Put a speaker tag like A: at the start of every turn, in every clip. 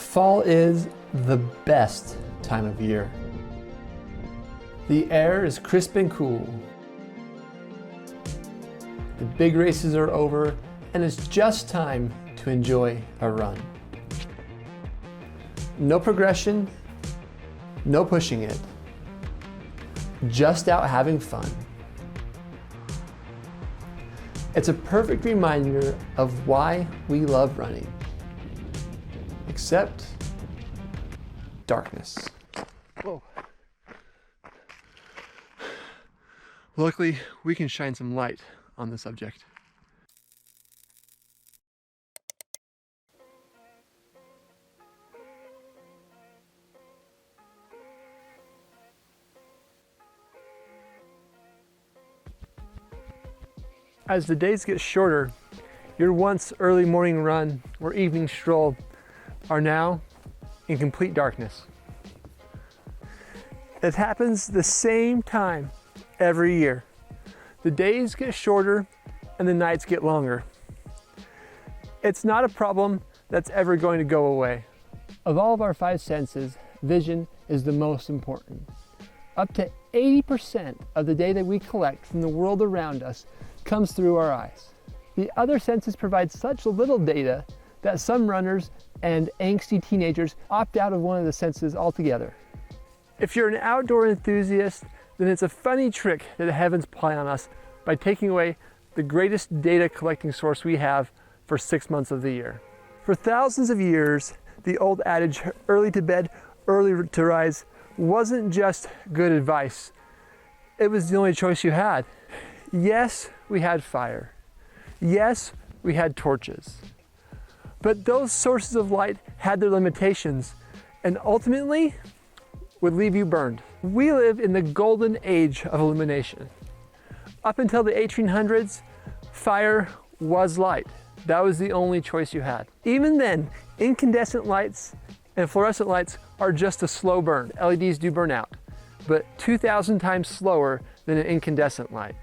A: Fall is the best time of year. The air is crisp and cool. The big races are over, and it's just time to enjoy a run. No progression, no pushing it. Just out having fun. It's a perfect reminder of why we love running. Except darkness. Whoa. Luckily, we can shine some light on the subject. As the days get shorter, your once early morning run or evening stroll are now in complete darkness. It happens the same time every year. The days get shorter and the nights get longer. It's not a problem that's ever going to go away. Of all of our five senses, vision is the most important. Up to 80% of the data we collect from the world around us comes through our eyes. The other senses provide such little data that some runners and angsty teenagers opt out of one of the senses altogether. If you're an outdoor enthusiast, then it's a funny trick that the heavens play on us by taking away the greatest data collecting source we have for 6 months of the year. For thousands of years, the old adage, early to bed, early to rise, wasn't just good advice. It was the only choice you had. Yes, we had fire. Yes, we had torches. But those sources of light had their limitations and ultimately would leave you burned. We live in the golden age of illumination. Up until the 1800s, fire was light. That was the only choice you had. Even then, incandescent lights and fluorescent lights are just a slow burn. LEDs do burn out, but 2,000 times slower than an incandescent light.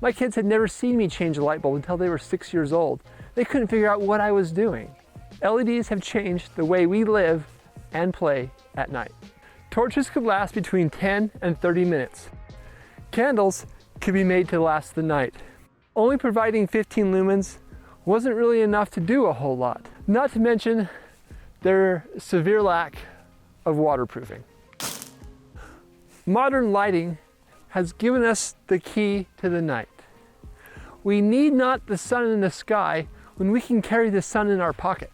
A: My kids had never seen me change a light bulb until they were 6 years old. They couldn't figure out what I was doing. LEDs have changed the way we live and play at night. Torches could last between 10 and 30 minutes. Candles could be made to last the night. Only providing 15 lumens wasn't really enough to do a whole lot, not to mention their severe lack of waterproofing. Modern lighting has given us the key to the night. We need not the sun in the sky when we can carry the sun in our pocket.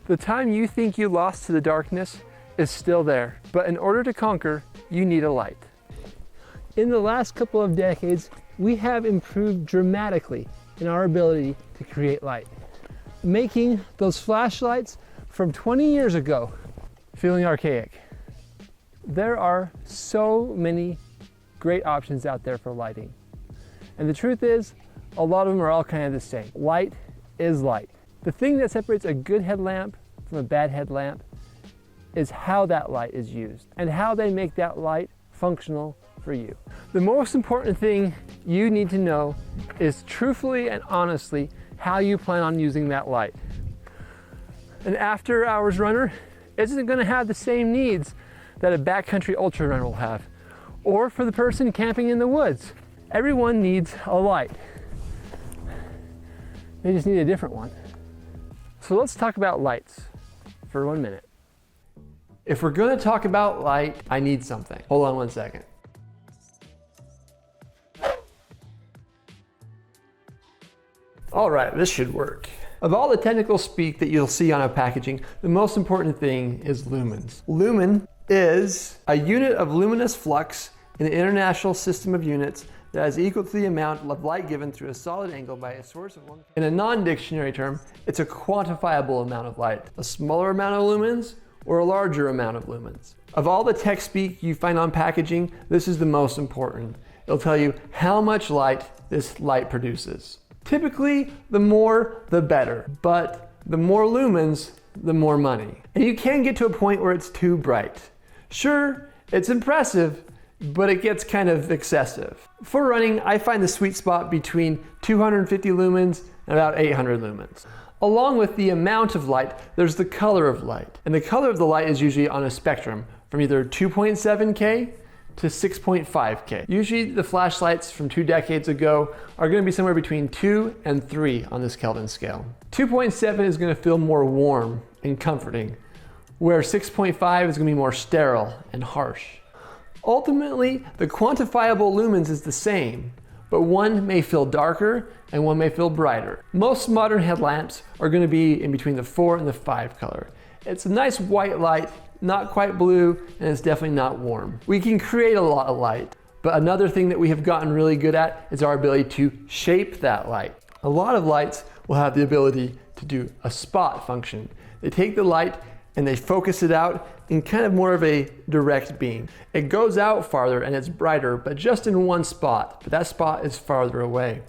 A: The time you think you lost to the darkness is still there, but in order to conquer, you need a light. In the last couple of decades, we have improved dramatically in our ability to create light, making those flashlights from 20 years ago feeling archaic. There are so many great options out there for lighting. And the truth is, a lot of them are all kind of the same. Light is light. The thing that separates a good headlamp from a bad headlamp is how that light is used and how they make that light functional for you. The most important thing you need to know is truthfully and honestly how you plan on using that light. An after hours runner isn't going to have the same needs that a backcountry ultra runner will have, or for the person camping in the woods. Everyone needs a light. They just need a different one. So let's talk about lights for 1 minute. If we're going to talk about light, I need something. Hold on 1 second. All right, this should work. Of all the technical speak that you'll see on a packaging, the most important thing is lumens. Lumen is a unit of luminous flux in an international system of units that is equal to the amount of light given through a solid angle by a source of one. In a non-dictionary term, it's a quantifiable amount of light. A smaller amount of lumens or a larger amount of lumens. Of all the tech speak you find on packaging, this is the most important. It'll tell you how much light this light produces. Typically, the more, the better, but the more lumens, the more money. And you can get to a point where it's too bright. Sure, it's impressive, but it gets kind of excessive. For running, I find the sweet spot between 250 lumens and about 800 lumens. Along with the amount of light, there's the color of light. And the color of the light is usually on a spectrum from either 2.7K to 6.5K. Usually the flashlights from 2 decades ago are going to be somewhere between 2 and 3 on this Kelvin scale. 2.7 is going to feel more warm and comforting, where 6.5 is going to be more sterile and harsh. Ultimately, the quantifiable lumens is the same, but one may feel darker and one may feel brighter. Most modern headlamps are going to be in between the 4 and the 5 color. It's a nice white light, not quite blue, and it's definitely not warm. We can create a lot of light, but another thing that we have gotten really good at is our ability to shape that light. A lot of lights will have the ability to do a spot function. They take the light and they focus it out in kind of more of a direct beam. It goes out farther and it's brighter, but just in one spot, but that spot is farther away.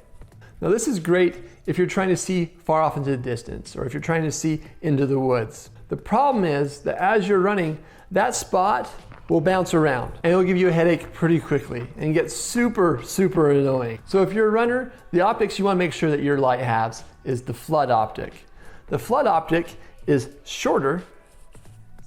A: Now this is great if you're trying to see far off into the distance, or if you're trying to see into the woods. The problem is that as you're running, that spot will bounce around and it'll give you a headache pretty quickly and get super annoying. So if you're a runner, the optics you want to make sure that your light has is the flood optic. The flood optic is shorter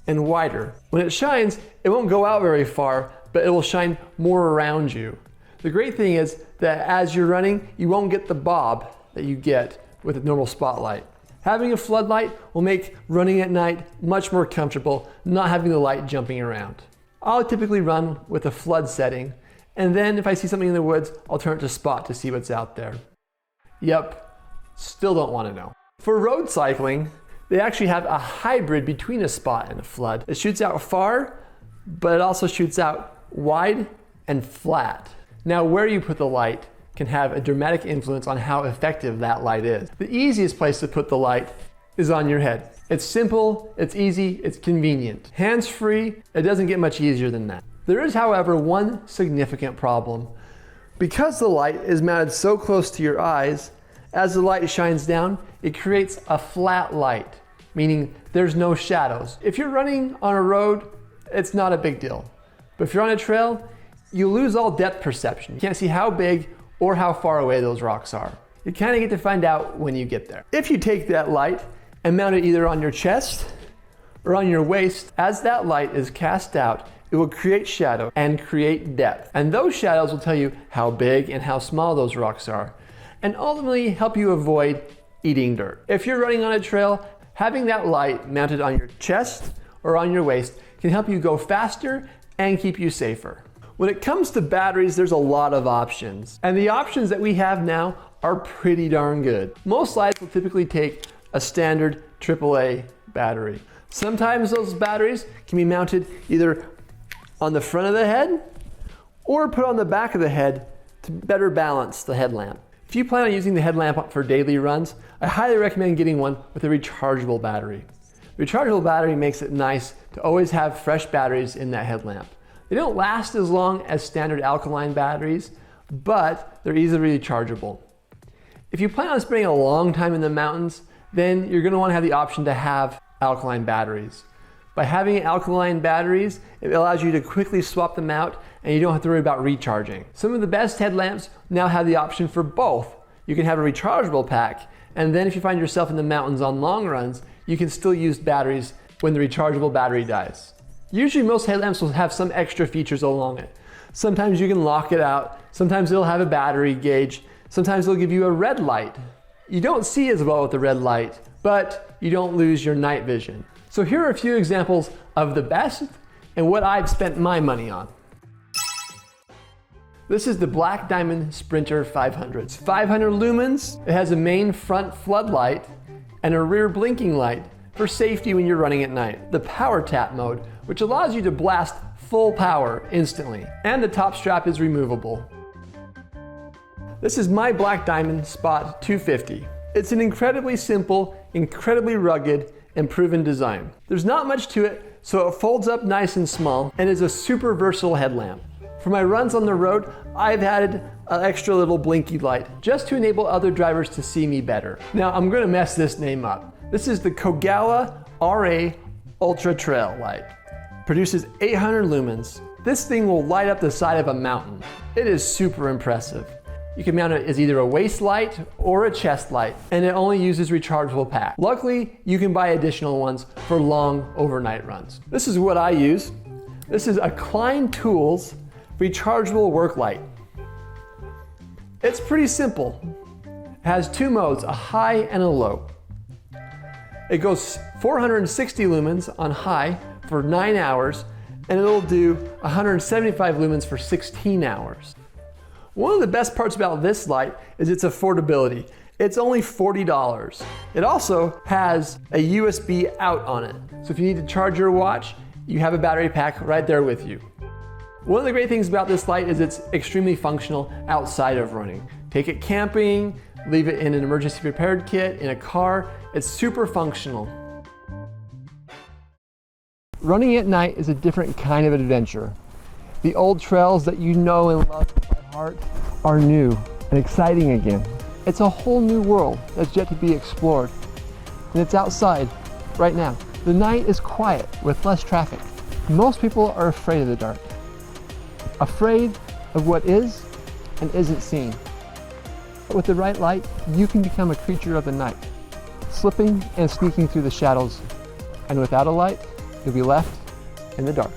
A: and wider. When it shines, it won't go out very far, but it will shine more around you. The great thing is that as you're running, you won't get the bob that you get with a normal spotlight. Having a floodlight will make running at night much more comfortable, not having the light jumping around. I'll typically run with a flood setting, and then if I see something in the woods, I'll turn it to spot to see what's out there. Yep, still don't want to know. For road cycling, they actually have a hybrid between a spot and a flood. It shoots out far, but it also shoots out wide and flat. Now, where you put the light can have a dramatic influence on how effective that light is. The easiest place to put the light is on your head. It's simple, it's easy, it's convenient. Hands-free, it doesn't get much easier than that. There is, however, one significant problem. Because the light is mounted so close to your eyes, as the light shines down, it creates a flat light, meaning there's no shadows. If you're running on a road, it's not a big deal. But if you're on a trail, you lose all depth perception. You can't see how big or how far away those rocks are. You kind of get to find out when you get there. If you take that light and mount it either on your chest or on your waist, as that light is cast out, it will create shadow and create depth. And those shadows will tell you how big and how small those rocks are, and ultimately help you avoid eating dirt. If you're running on a trail, having that light mounted on your chest or on your waist can help you go faster and keep you safer. When it comes to batteries, there's a lot of options. And the options that we have now are pretty darn good. Most lights will typically take a standard AAA battery. Sometimes those batteries can be mounted either on the front of the head or put on the back of the head to better balance the headlamp. If you plan on using the headlamp for daily runs, I highly recommend getting one with a rechargeable battery. The rechargeable battery makes it nice to always have fresh batteries in that headlamp. They don't last as long as standard alkaline batteries, but they're easily rechargeable. If you plan on spending a long time in the mountains, then you're going to want to have the option to have alkaline batteries. By having alkaline batteries, it allows you to quickly swap them out and you don't have to worry about recharging. Some of the best headlamps now have the option for both. You can have a rechargeable pack, and then if you find yourself in the mountains on long runs, you can still use batteries when the rechargeable battery dies. Usually most headlamps will have some extra features along it. Sometimes you can lock it out, sometimes it'll have a battery gauge, sometimes it'll give you a red light. You don't see as well with the red light, but you don't lose your night vision. So here are a few examples of the best and what I've spent my money on. This is the Black Diamond Sprinter 500. It's 500 lumens, it has a main front floodlight and a rear blinking light for safety when you're running at night. The power tap mode, which allows you to blast full power instantly, and the top strap is removable. This is my Black Diamond Spot 250. It's an incredibly simple, incredibly rugged, and proven design. There's not much to it, so it folds up nice and small and is a super versatile headlamp. For my runs on the road, I've added an extra little blinky light just to enable other drivers to see me better. Now I'm gonna mess this name up. This is the Kogalla RA Ultra Trail Light. Produces 800 lumens. This thing will light up the side of a mountain. It is super impressive. You can mount it as either a waist light or a chest light, and it only uses rechargeable pack. Luckily, you can buy additional ones for long overnight runs. This is what I use. This is a Klein Tools rechargeable work light. It's pretty simple. It has two modes, a high and a low. It goes 460 lumens on high for 9 hours, and it'll do 175 lumens for 16 hours. One of the best parts about this light is its affordability. It's only $40. It also has a USB out on it. So if you need to charge your watch, you have a battery pack right there with you. One of the great things about this light is it's extremely functional outside of running. Take it camping, leave it in an emergency prepared kit, in a car. It's super functional. Running at night is a different kind of adventure. The old trails that you know and love by heart are new and exciting again. It's a whole new world that's yet to be explored, and it's outside right now. The night is quiet with less traffic. Most people are afraid of the dark, afraid of what is and isn't seen. But with the right light, you can become a creature of the night, slipping and sneaking through the shadows. And without a light, you'll be left in the dark.